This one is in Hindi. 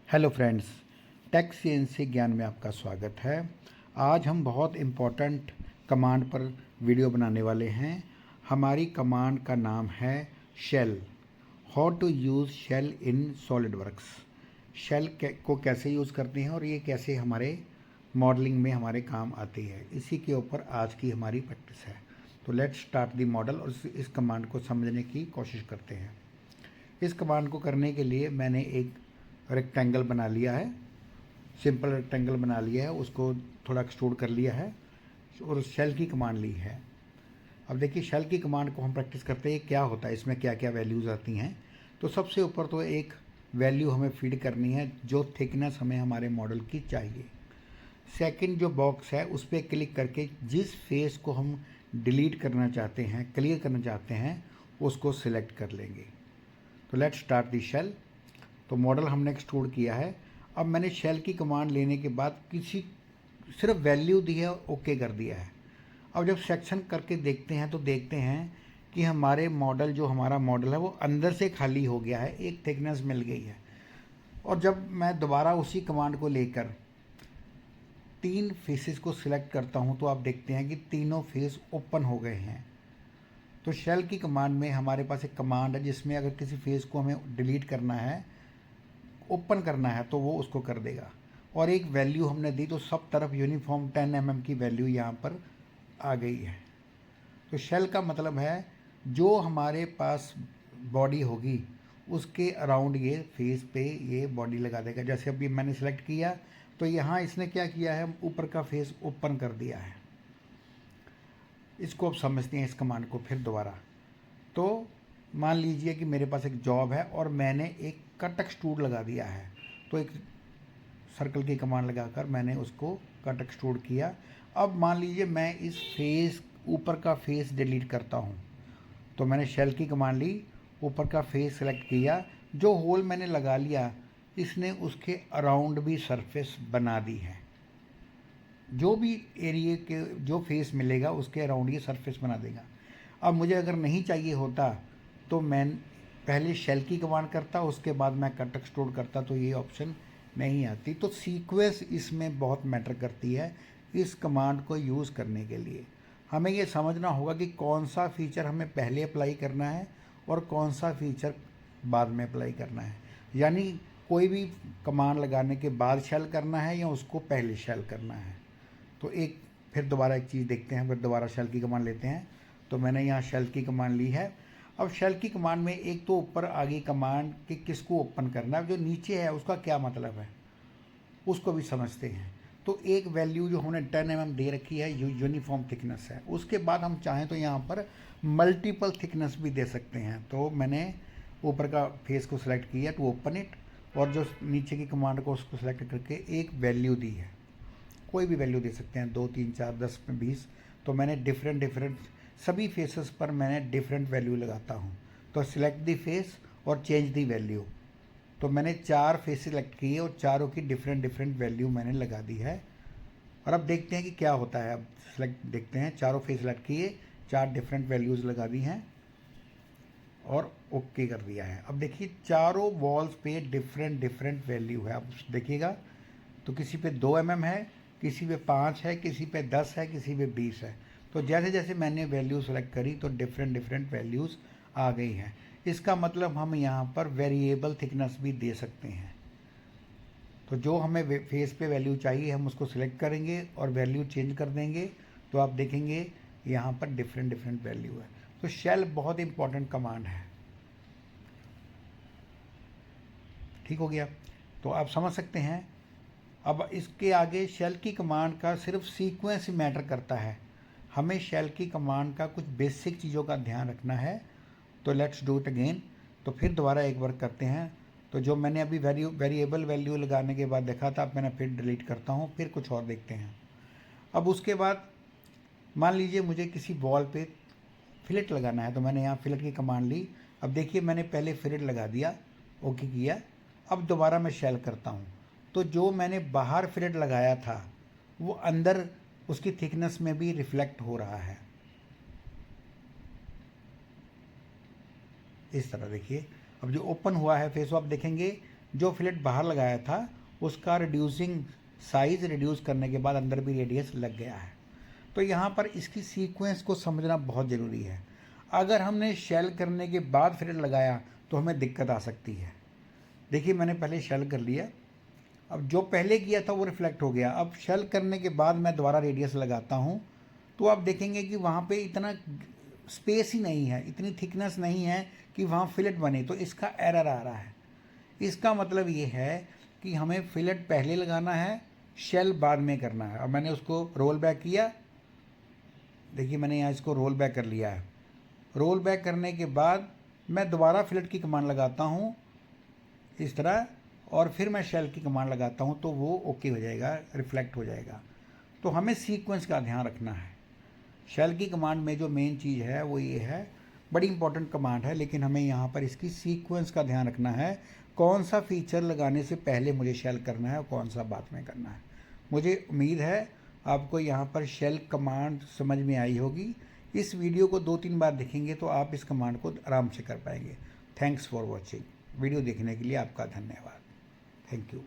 हेलो फ्रेंड्स, टेक सीएनसी ज्ञान में आपका स्वागत है। आज हम बहुत इम्पोर्टेंट कमांड पर वीडियो बनाने वाले हैं। हमारी कमांड का नाम है shell. How to use shell in SolidWorks. Shell को कैसे यूज़ करते हैं और ये कैसे हमारे मॉडलिंग में हमारे काम आती है, इसी के ऊपर आज की हमारी प्रैक्टिस है। तो लेट्स स्टार्ट दी मॉडल और इस कमांड को समझने की कोशिश करते हैं। इस कमांड को करने के लिए मैंने एक रेक्टेंगल बना लिया है, सिंपल रेक्टेंगल बना लिया है, उसको थोड़ा एक्सट्रूड कर लिया है और शेल की कमांड ली है। अब देखिए, शेल की कमांड को हम प्रैक्टिस करते हैं क्या होता है, इसमें क्या क्या वैल्यूज़ आती हैं। तो सबसे ऊपर तो एक वैल्यू हमें फीड करनी है जो थिकनेस हमें हमारे मॉडल की चाहिए। सेकंड जो बॉक्स है उस पर क्लिक करके जिस फेस को हम डिलीट करना चाहते हैं, क्लियर करना चाहते हैं, उसको सिलेक्ट कर लेंगे। तो लेट्स स्टार्ट दी शेल। तो मॉडल हमने एक्सट्रूड किया है। अब मैंने शेल की कमांड लेने के बाद सिर्फ वैल्यू दी है, ओके कर दिया है। अब जब सेक्शन करके देखते हैं तो देखते हैं कि हमारा मॉडल है वो अंदर से खाली हो गया है, एक थिकनेस मिल गई है। और जब मैं दोबारा उसी कमांड को लेकर 3 फेसेस को सिलेक्ट करता हूं तो आप देखते हैं कि तीनों फेस ओपन हो गए हैं। तो शेल की कमांड में हमारे पास एक कमांड है जिसमें अगर किसी फेस को हमें डिलीट करना है, ओपन करना है, तो वो उसको कर देगा। और एक वैल्यू हमने दी तो सब तरफ यूनिफॉर्म 10 mm की वैल्यू यहाँ पर आ गई है। तो शेल का मतलब है जो हमारे पास बॉडी होगी उसके अराउंड ये फेस पे ये बॉडी लगा देगा। जैसे अभी मैंने सेलेक्ट किया तो यहाँ इसने क्या किया है, ऊपर का फेस ओपन कर दिया है। इसको अब समझते हैं इस कमांड को फिर दोबारा। तो मान लीजिए कि मेरे पास एक जॉब है और मैंने एक कट एक्सट्रूड लगा दिया है। तो एक सर्कल की कमांड लगाकर मैंने उसको कट एक्सट्रूड किया। अब मान लीजिए मैं इस फेस ऊपर का फेस डिलीट करता हूँ। तो मैंने शेल की कमांड ली, ऊपर का फेस सेलेक्ट किया, जो होल मैंने लगा लिया इसने उसके अराउंड भी सरफेस बना दी है। जो भी एरिया के जो फेस मिलेगा उसके अराउंड ये सरफेस बना देगा। अब मुझे अगर नहीं चाहिए होता तो मैं पहले शेल की कमांड करता, उसके बाद मैं कट एक्सट्रूड करता, तो ये ऑप्शन नहीं आती। तो सीक्वेंस इसमें बहुत मैटर करती है। इस कमांड को यूज़ करने के लिए हमें ये समझना होगा कि कौन सा फीचर हमें पहले अप्लाई करना है और कौन सा फीचर बाद में अप्लाई करना है। यानी कोई भी कमांड लगाने के बाद शेल करना है या उसको पहले शेल करना है। तो फिर दोबारा एक चीज़ देखते हैं, फिर दोबारा शेल की कमांड लेते हैं। तो मैंने यहाँ शेल की कमांड ली है। अब शेल की कमांड में एक तो ऊपर आगे कमांड कि किसको ओपन करना है, जो नीचे है उसका क्या मतलब है उसको भी समझते हैं। तो एक वैल्यू जो हमने 10 mm दे रखी है यूनिफॉर्म थिकनेस है। उसके बाद हम चाहें तो यहाँ पर मल्टीपल थिकनेस भी दे सकते हैं। तो मैंने ऊपर का फेस को सिलेक्ट किया टू ओपन इट, और जो नीचे की कमांड को उसको सिलेक्ट करके एक वैल्यू दी है। कोई भी वैल्यू दे सकते हैं, 2 3 4 10 में 20। तो मैंने डिफरेंट सभी फेसेस पर मैंने डिफरेंट वैल्यू लगाता हूँ। तो सिलेक्ट दी फेस और चेंज दी वैल्यू। तो मैंने 4 फेस सिलेक्ट किए और चारों की डिफरेंट वैल्यू मैंने लगा दी है। और अब देखते हैं कि क्या होता है। अब सिलेक्ट देखते हैं, चारों फेस सिलेक्ट किए, 4 डिफरेंट वैल्यूज़ लगा दी हैं और ओके कर दिया है। अब देखिए चारों वॉल्स पे डिफरेंट वैल्यू है। अब देखिएगा तो किसी पे 2 mm है, किसी पे 5 है, किसी पे 10 है, किसी पे 20 है। तो जैसे जैसे मैंने वैल्यू सेलेक्ट करी तो डिफरेंट वैल्यूज़ आ गई हैं। इसका मतलब हम यहाँ पर वेरिएबल थिकनेस भी दे सकते हैं। तो जो हमें फेस पे वैल्यू चाहिए हम उसको सिलेक्ट करेंगे और वैल्यू चेंज कर देंगे। तो आप देखेंगे यहाँ पर डिफरेंट वैल्यू है। तो शेल बहुत इंपॉर्टेंट कमांड है। ठीक हो गया, तो आप समझ सकते हैं। अब इसके आगे शेल की कमांड का सिर्फ सीक्वेंस ही मैटर करता है। हमें शेल की कमांड का कुछ बेसिक चीज़ों का ध्यान रखना है। तो लेट्स डू इट अगेन। तो फिर दोबारा एक बार करते हैं। तो जो मैंने अभी वेरिएबल वैल्यू लगाने के बाद देखा था, अब मैंने फिर डिलीट करता हूँ, फिर कुछ और देखते हैं। अब उसके बाद मान लीजिए मुझे किसी वॉल पे फिलेट लगाना है, तो मैंने यहाँ फिलेट की कमांड ली। अब देखिए मैंने पहले फिलेट लगा दिया, ओके किया। अब दोबारा मैं शेल करता हूँ तो जो मैंने बाहर फिलेट लगाया था वो अंदर उसकी थिकनेस में भी रिफ्लेक्ट हो रहा है। इस तरह देखिए, अब जो ओपन हुआ है फेस, आप देखेंगे जो फिलेट बाहर लगाया था उसका रिड्यूसिंग साइज़ रिड्यूस करने के बाद अंदर भी रेडियस लग गया है। तो यहाँ पर इसकी सीक्वेंस को समझना बहुत ज़रूरी है। अगर हमने शेल करने के बाद फिलेट लगाया तो हमें दिक्कत आ सकती है। देखिए मैंने पहले शेल कर लिया, अब जो पहले किया था वो रिफ्लेक्ट हो गया। अब शेल करने के बाद मैं दोबारा रेडियस लगाता हूँ तो आप देखेंगे कि वहाँ पे इतना स्पेस ही नहीं है, इतनी थिकनेस नहीं है कि वहाँ फिलेट बने, तो इसका एरर आ रहा है। इसका मतलब ये है कि हमें फिलेट पहले लगाना है, शेल बाद में करना है। अब मैंने उसको रोल बैक किया, देखिए मैंने यहाँ इसको रोल बैक कर लिया है। रोल बैक करने के बाद मैं दोबारा फिलेट की कमांड लगाता हूँ इस तरह, और फिर मैं शेल की कमांड लगाता हूँ तो वो ओके हो जाएगा, रिफ्लेक्ट हो जाएगा। तो हमें सीक्वेंस का ध्यान रखना है। शेल की कमांड में जो मेन चीज़ है वो ये है, बड़ी इंपॉर्टेंट कमांड है, लेकिन हमें यहाँ पर इसकी सीक्वेंस का ध्यान रखना है। कौन सा फीचर लगाने से पहले मुझे शेल करना है और कौन सा बाद में करना है। मुझे उम्मीद है आपको यहाँ पर शेल कमांड समझ में आई होगी। इस वीडियो को 2-3 बार देखेंगे तो आप इस कमांड को आराम से कर पाएंगे। Thanks for watching. वीडियो देखने के लिए आपका धन्यवाद। Thank you.